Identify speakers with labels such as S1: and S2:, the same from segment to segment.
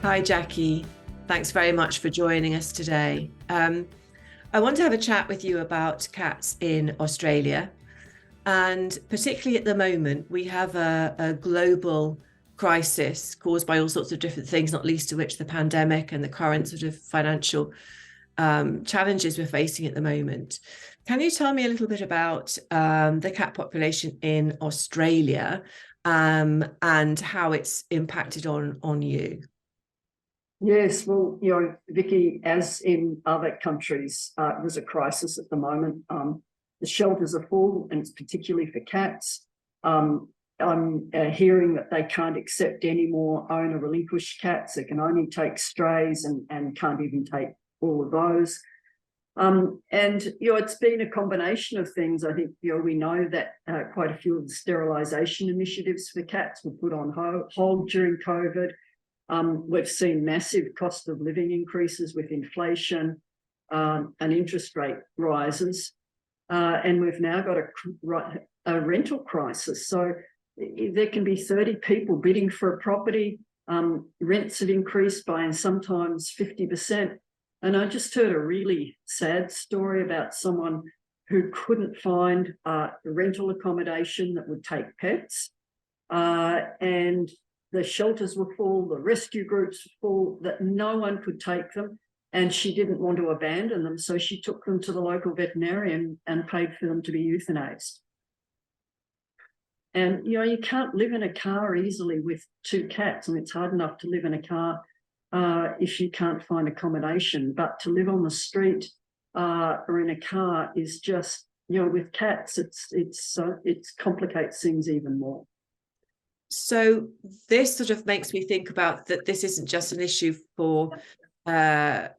S1: Hi, Jackie. Thanks very much for joining us today. I want to have a chat with you about cats in Australia. And particularly at the moment, we have a global crisis caused by all sorts of different things, not least of which the pandemic and the current sort of financial challenges we're facing at the moment. Can you tell me a little bit about the cat population in Australia and how it's impacted on you?
S2: Yes, well, Vicky, as in other countries, there's a crisis at the moment. The shelters are full, and it's particularly for cats. I'm hearing that they can't accept any more owner relinquished cats. They can only take strays and can't even take all of those. It's been a combination of things. I think, we know that quite a few of the sterilisation initiatives for cats were put on hold during COVID. We've seen massive cost of living increases with inflation and interest rate rises. And we've now got a rental crisis. So there can be 30 people bidding for a property. Rents have increased by sometimes 50%. And I just heard a really sad story about someone who couldn't find rental accommodation that would take pets. And the shelters were full, the rescue groups were full, that no one could take them, and she didn't want to abandon them, so she took them to the local veterinarian and paid for them to be euthanized. And, you can't live in a car easily with two cats, and it's hard enough to live in a car if you can't find accommodation, but to live on the street or in a car is just, with cats, it complicates things even more.
S1: So this sort of makes me think about that this isn't just an issue for cats,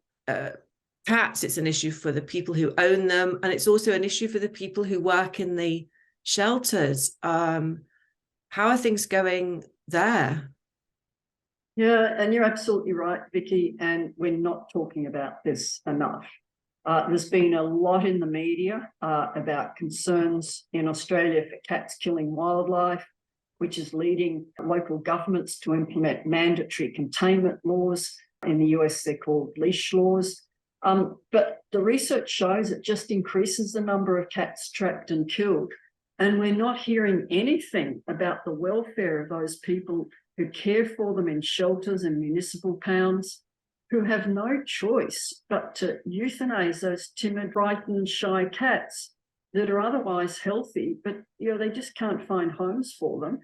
S1: it's an issue for the people who own them, and it's also an issue for the people who work in the shelters. How are things going there?
S2: Yeah, and you're absolutely right, Vicky, and we're not talking about this enough. There's been a lot in the media about concerns in Australia for cats killing wildlife, which is leading local governments to implement mandatory containment laws. In the US, they're called leash laws. But the research shows it just increases the number of cats trapped and killed. And we're not hearing anything about the welfare of those people who care for them in shelters and municipal pounds, who have no choice but to euthanize those timid, frightened, shy cats that are otherwise healthy, but they just can't find homes for them.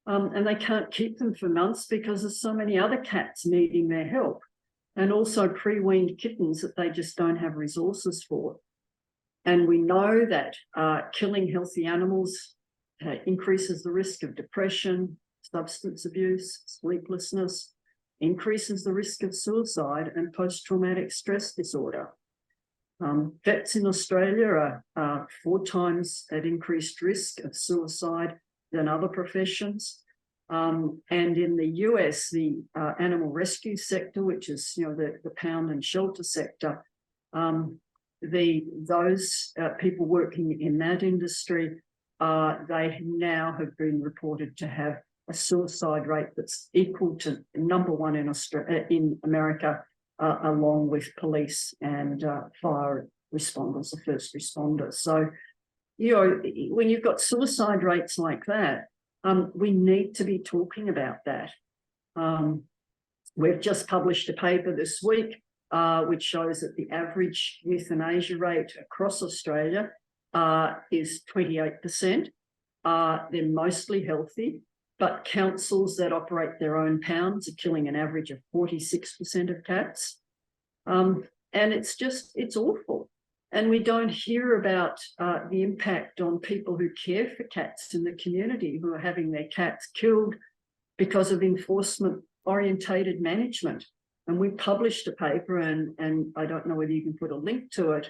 S2: And they can't keep them for months because there's so many other cats needing their help, and also pre-weaned kittens that they just don't have resources for. And we know that killing healthy animals increases the risk of depression, substance abuse, sleeplessness, increases the risk of suicide and post-traumatic stress disorder. Vets in Australia are 4 times at increased risk of suicide than other professions. And in the US, the animal rescue sector, which is the pound and shelter sector, those people working in that industry, they now have been reported to have a suicide rate that's equal to #1 in Australia, in America, along with police and fire responders, the first responders. So, when you've got suicide rates like that, we need to be talking about that. We've just published a paper this week which shows that the average euthanasia rate across Australia is 28%. They're mostly healthy, but councils that operate their own pounds are killing an average of 46% of cats. And it's awful. And we don't hear about the impact on people who care for cats in the community, who are having their cats killed because of enforcement-orientated management. And we published a paper, and I don't know whether you can put a link to it,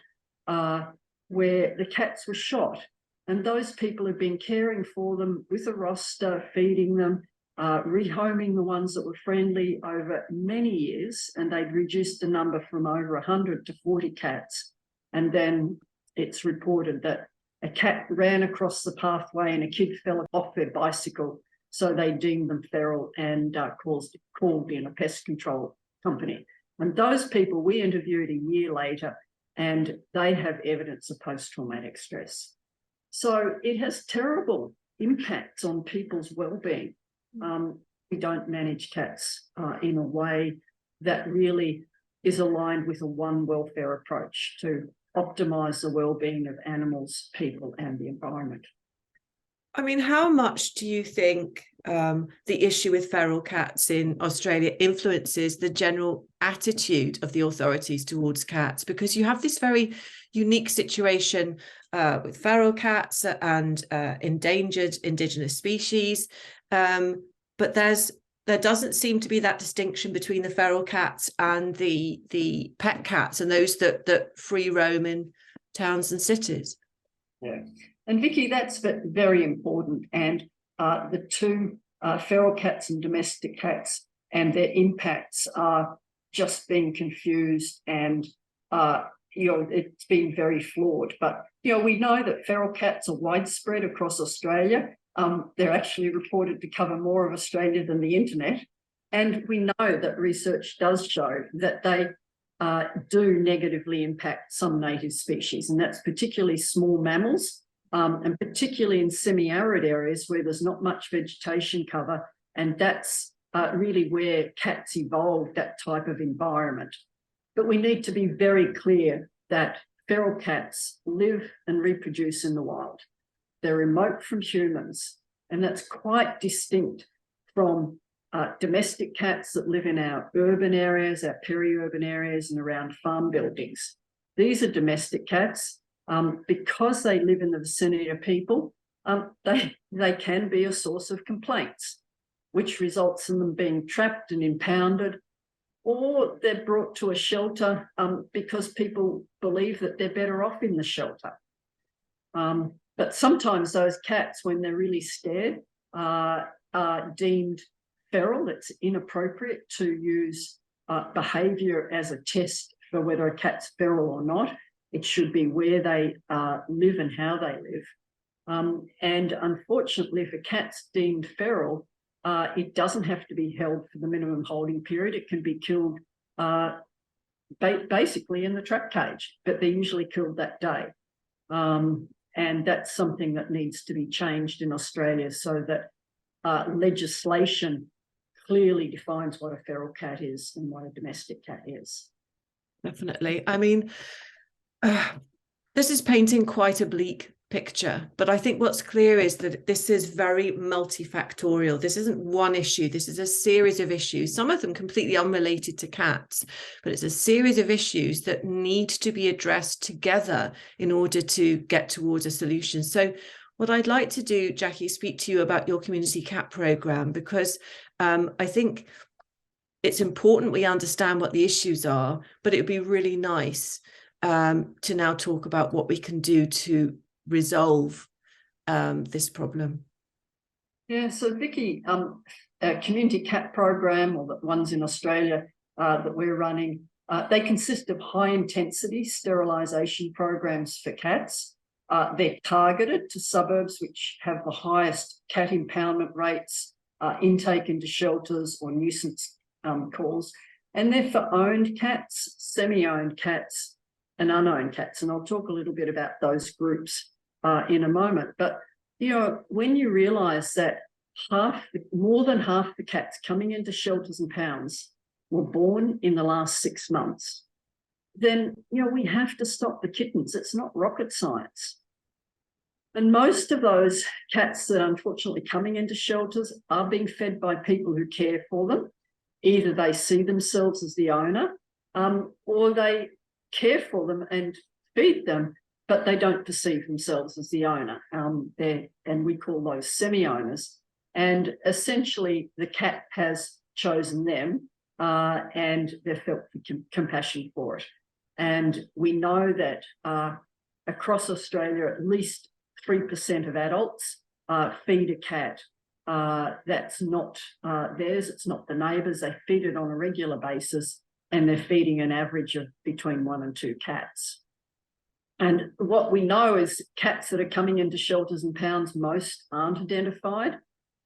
S2: where the cats were shot. And those people have been caring for them with a roster, feeding them, rehoming the ones that were friendly over many years, and they'd reduced the number from over 100 to 40 cats. And then it's reported that a cat ran across the pathway and a kid fell off their bicycle, so they deemed them feral and called in a pest control company. And those people we interviewed a year later, and they have evidence of post-traumatic stress. So it has terrible impacts on people's well-being. We don't manage cats in a way that really is aligned with a one welfare approach to optimise the well-being of animals, people, and the environment.
S1: I mean, how much do you think the issue with feral cats in Australia influences the general attitude of the authorities towards cats? Because you have this very unique situation with feral cats and endangered indigenous species, but there doesn't seem to be that distinction between the feral cats and the pet cats and those that free roam in towns and cities.
S2: Yeah. And Vicky, that's very important. And the two feral cats and domestic cats and their impacts are just being confused, and it's been very flawed. But we know that feral cats are widespread across Australia. They're actually reported to cover more of Australia than the internet. And we know that research does show that they do negatively impact some native species, and that's particularly small mammals. And particularly in semi-arid areas where there's not much vegetation cover, and that's really where cats evolved, that type of environment. But we need to be very clear that feral cats live and reproduce in the wild. They're remote from humans, and that's quite distinct from domestic cats that live in our urban areas, our peri-urban areas, and around farm buildings. These are domestic cats. Because they live in the vicinity of people, they can be a source of complaints, which results in them being trapped and impounded, or they're brought to a shelter because people believe that they're better off in the shelter. But sometimes those cats, when they're really scared, are deemed feral. It's inappropriate to use behaviour as a test for whether a cat's feral or not. It should be where they live and how they live. And unfortunately, if a cat's deemed feral, it doesn't have to be held for the minimum holding period. It can be killed basically in the trap cage, but they're usually killed that day. And that's something that needs to be changed in Australia so that legislation clearly defines what a feral cat is and what a domestic cat is.
S1: Definitely. I mean, this is painting quite a bleak picture, but I think what's clear is that this is very multifactorial. This isn't one issue. This is a series of issues, some of them completely unrelated to cats, but it's a series of issues that need to be addressed together in order to get towards a solution. So what I'd like to do, Jacquie, speak to you about your community cat program, because I think it's important we understand what the issues are, but it would be really nice to now talk about what we can do to resolve this problem.
S2: Yeah, so Vicky, a community cat program, or the ones in Australia that we're running, they consist of high-intensity sterilisation programs for cats. They're targeted to suburbs which have the highest cat impoundment rates, intake into shelters or nuisance calls, and they're for owned cats, semi-owned cats, and unowned cats. And I'll talk a little bit about those groups in a moment. But, when you realise that more than half the cats coming into shelters and pounds were born in the last 6 months, then, we have to stop the kittens. It's not rocket science. And most of those cats that are unfortunately coming into shelters are being fed by people who care for them. Either they see themselves as the owner, or they care for them and feed them, but they don't perceive themselves as the owner. And we call those semi-owners. And essentially, the cat has chosen them, and they've felt compassion for it. And we know that across Australia, at least 3% of adults feed a cat that's not theirs, it's not the neighbours. They feed it on a regular basis, and they're feeding an average of between 1 and 2 cats. And what we know is cats that are coming into shelters and pounds, most aren't identified,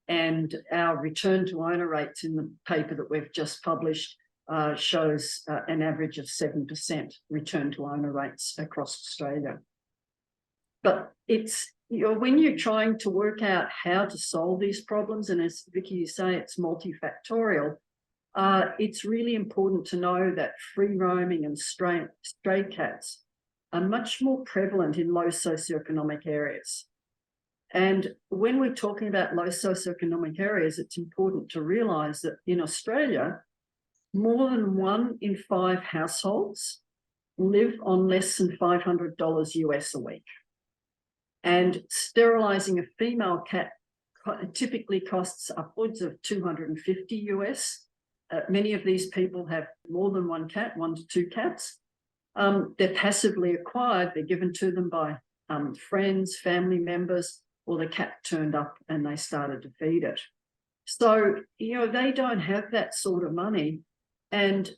S2: And our return to owner rates in the paper that we've just published shows an average of 7% return to owner rates across Australia. But it's, when you're trying to work out how to solve these problems, and as Vicky, you say, it's multifactorial, it's really important to know that free roaming and stray cats are much more prevalent in low socioeconomic areas. And when we're talking about low socioeconomic areas, it's important to realise that in Australia, more than 1 in 5 households live on less than $500 US a week. And sterilising a female cat typically costs upwards of $250 US. Many of these people have more than one cat, 1 to 2 cats. They're passively acquired. They're given to them by friends, family members, or the cat turned up and they started to feed it. So, they don't have that sort of money. And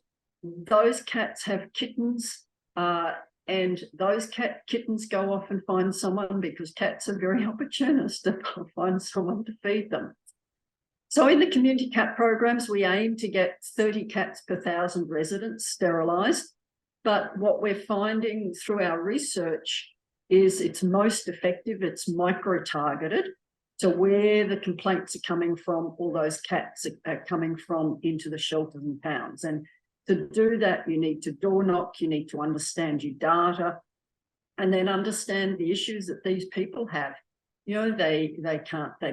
S2: those cats have kittens, and those kittens go off and find someone, because cats are very opportunist, and they'll find someone to feed them. So in the community cat programs, we aim to get 30 cats per 1,000 residents sterilised. But what we're finding through our research is it's most effective, it's micro-targeted to where the complaints are coming from, all those cats are coming from into the shelters and pounds. And to do that, you need to door knock, you need to understand your data, and then understand the issues that these people have. They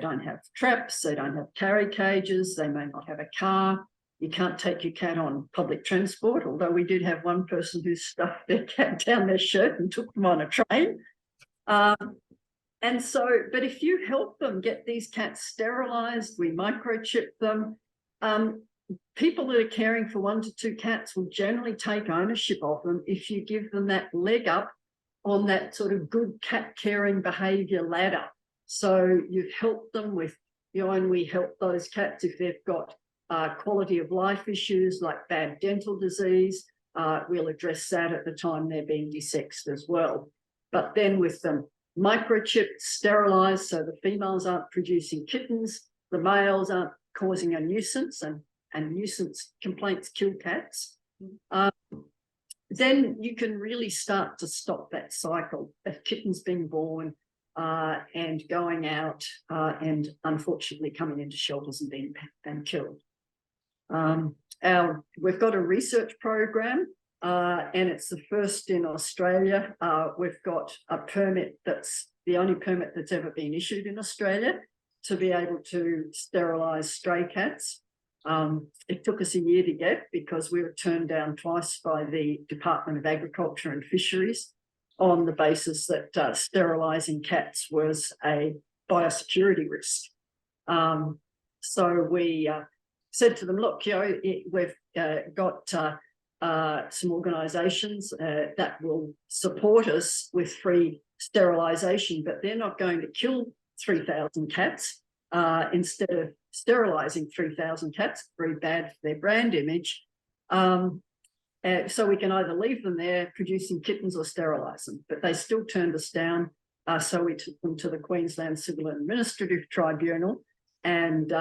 S2: don't have traps, they don't have carry cages, they may not have a car. You can't take your cat on public transport, although we did have one person who stuffed their cat down their shirt and took them on a train. And so, but if you help them get these cats sterilised, we microchip them, people that are caring for 1 to 2 cats will generally take ownership of them if you give them that leg up on that sort of good cat caring behaviour ladder. So you've helped them with, and we help those cats if they've got quality of life issues like bad dental disease. We'll address that at the time they're being desexed as well. But then with them microchipped, sterilised, so the females aren't producing kittens, the males aren't causing a nuisance, and nuisance complaints kill cats, then you can really start to stop that cycle of kittens being born and going out and unfortunately coming into shelters and being killed. We've got a research program, and it's the first in Australia. We've got a permit that's the only permit that's ever been issued in Australia to be able to sterilise stray cats. It took us a year to get, because we were turned down twice by the Department of Agriculture and Fisheries on the basis that sterilising cats was a biosecurity risk. So we said to them, look, we've got some organisations that will support us with free sterilisation, but they're not going to kill 3,000 cats instead of sterilising 3,000 cats. Very bad for their brand image. So we can either leave them there producing kittens or sterilise them, but they still turned us down. So we took them to the Queensland Civil and Administrative Tribunal, and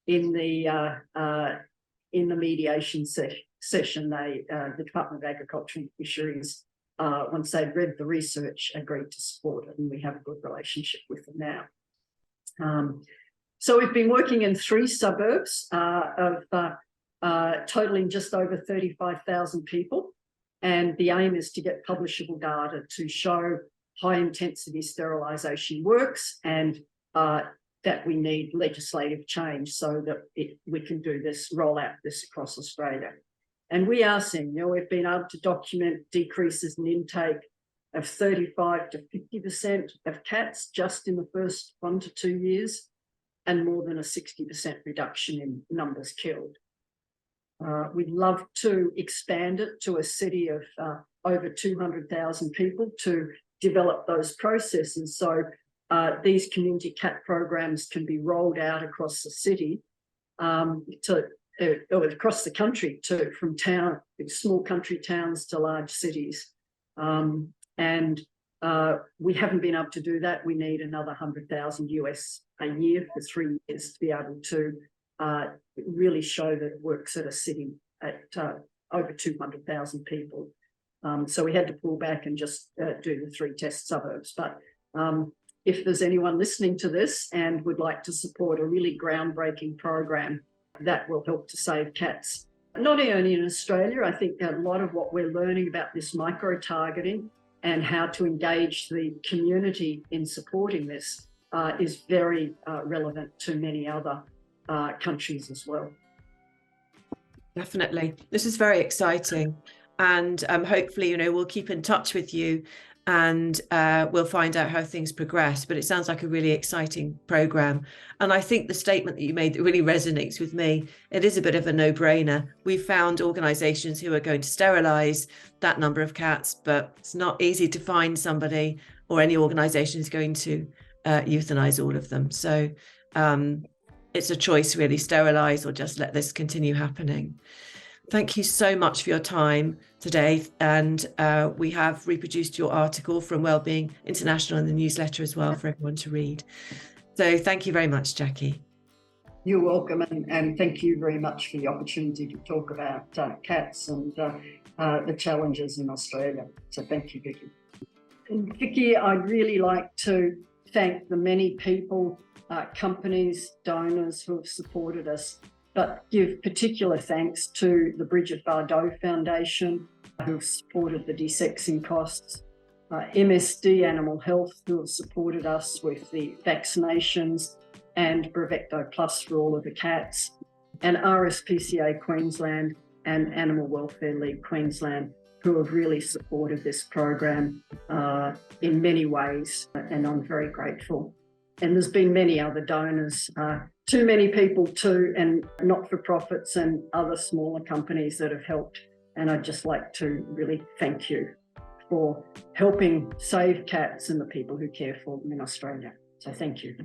S2: in the mediation session, the Department of Agriculture and Fisheries, once they'd read the research, agreed to support it, and we have a good relationship with them now. So we've been working in 3 suburbs of totaling just over 35,000 people, and the aim is to get publishable data to show high-intensity sterilisation works, and that we need legislative change so that we can do this, roll out this across Australia. And we are seeing, we've been able to document decreases in intake of 35 to 50% of cats just in the first 1 to 2 years, and more than a 60% reduction in numbers killed. We'd love to expand it to a city of over 200,000 people to develop those processes. So these community cat programs can be rolled out across the city or across the country from small country towns to large cities. And We haven't been able to do that. We need another 100,000 US a year for 3 years to be able to really show that it works at a city at over 200,000 people. So we had to pull back and just do the 3 test suburbs. But if there's anyone listening to this and would like to support a really groundbreaking program that will help to save cats, not only in Australia, I think a lot of what we're learning about this micro-targeting and how to engage the community in supporting this is very relevant to many other countries as well.
S1: Definitely. This is very exciting. And hopefully, we'll keep in touch with you and we'll find out how things progress. But it sounds like a really exciting program. And I think the statement that you made that really resonates with me, it is a bit of a no-brainer. We've found organisations who are going to sterilise that number of cats, but it's not easy to find somebody or any organisation who's going to euthanise all of them. So it's a choice, really, sterilise or just let this continue happening. Thank you so much for your time today. And we have reproduced your article from Wellbeing International in the newsletter as well for everyone to read. So thank you very much, Jacquie.
S2: You're welcome. And thank you very much for the opportunity to talk about cats and the challenges in Australia. So thank you, Vicky. And Vicky, I'd really like to thank the many people, companies, donors who have supported us, but give particular thanks to the Bridget Bardot Foundation, who have supported the desexing costs, MSD Animal Health, who have supported us with the vaccinations, and Bravecto Plus for all of the cats, and RSPCA Queensland and Animal Welfare League Queensland, who have really supported this program in many ways, and I'm very grateful. And there's been many other donors, too many people too, and not-for-profits and other smaller companies that have helped. And I'd just like to really thank you for helping save cats and the people who care for them in Australia. So thank you.